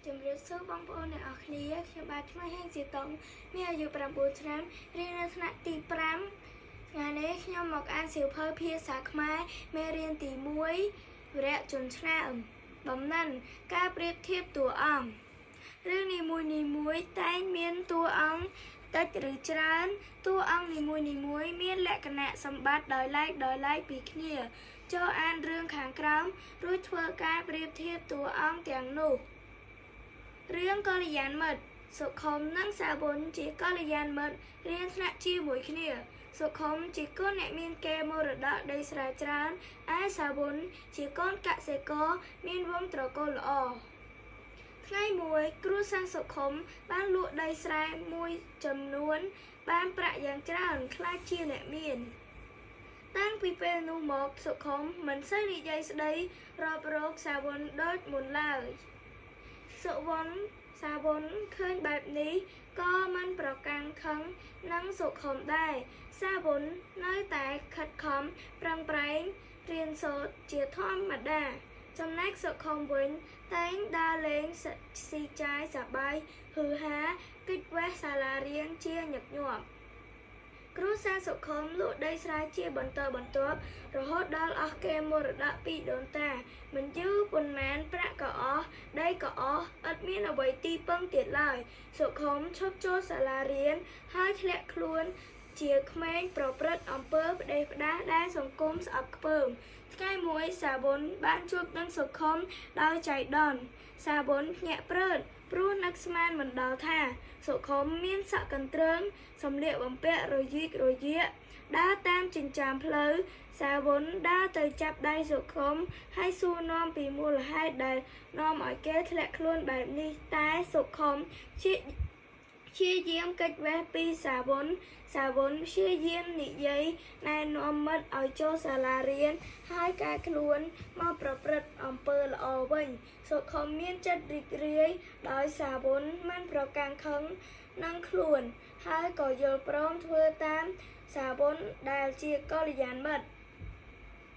ជំរាបសួរបងប្អូនអ្នកនរគ្នាខ្ញុំបាទឈ្មោះហេងជាតុងមានអាយុ9ឆ្នាំរៀននៅថ្នាក់ទី5ថ្ងៃនេះខ្ញុំមកអានសៀវភៅភាសាខ្មែរមេរៀនទី1វរៈជនឆ្នាំបំណិនការប្រៀបធៀបតួអង្គរឿងនីមួយៗតែងមានតួអង្គតិចឬច្រើនតួអង្គនីមួយៗមានលក្ខណៈសម្បត្តិដោយឡែកពីគ្នាចូលអានរឿងខាងក្រោមរួចធ្វើការប្រៀបធៀបតួអង្គទាំងនោះរឿងកល្យានមិត្តសុខុមនិងសាវុនជាកល្យានមិត្តរៀនថ្នាក់ជាមួយគ្នាសុខុមជាកូនអ្នកមានកេរមរតកដីស្រែច្រើនឯសាវុនជាកូនកសិករមានវង្សត្រកូលល្អថ្ងៃមួយគ្រួសារសុខុមបានលក់ដីស្រែមួយចំនួនបានប្រាក់យ៉ាងច្រើនខ្លាចជាអ្នកមានតាំងពីពេលនោះមកសុខុមមិនសូវនិយាយស្ដីរាប់រកសាវុនដូចមុនឡើយសាវុនឃើញបែបនេះក៏មិនប្រកាន់ខឹងនឹងសុខុមដែរសាវុននៅតែខិតខំប្រឹងប្រែងរៀនសូត្រជាធម្មតាចំណែកសុខុមវិញតែងដើរលេងស៊ីចាយសប្បាយហ៊ឺហាគេចវេះសាលារៀនជាញឹកញាប់គ្រួសារសុខុមលក់ដីស្រែជាបន្តបន្ទាប់រហូតដល់អស់កេរមរតកពីដូនតាមិនយូរប៉ុន្មានប្រាក់ក៏អស់ដីក៏អស់ឥតមានអ្វីទីពឹងទៀតឡើយសុខុមឈប់ចូលសាលារៀនហើយធ្លាក់ខ្លួនជាក្មេងប្រព្រឹត្តអំពើផ្ដេសផ្ដាសដែលសង្គមស្អប់ខ្ពើមថ្ងៃមួយសាវុនបានជួបនឹងសុខុមដោយចៃដន្យសាវុនភ្ញាក់ព្រឺតព្រោះនឹកស្មានមិនដល់ថាសុខុមមានសក់កន្ទ្រើងសម្លៀកបំពាក់រយាកដើរតាមចិញ្ចើមផ្លូវសាវុនដើរទៅចាប់ដៃសុខុមហើយសួរនាំពីមូលហេតុដែលនាំឲ្យគេធ្លាក់ខ្លួនបែបនេះតែសុខុមព្យាយាមគេចវេះពីសាវុនព្យាយាមនិយាយណែនាំមិត្តឲ្យចូលសាលារៀនហើយកែខ្លួនមកប្រព្រឹត្តអំពើល្អវិញសុខុមមានចិត្តរីករាយដោយសាវុនមិនប្រកាន់ខឹងនឹងខ្លួនហើយក៏យល់ព្រមធ្វើតាមសាវុនដែលជាកល្យានមិត្ត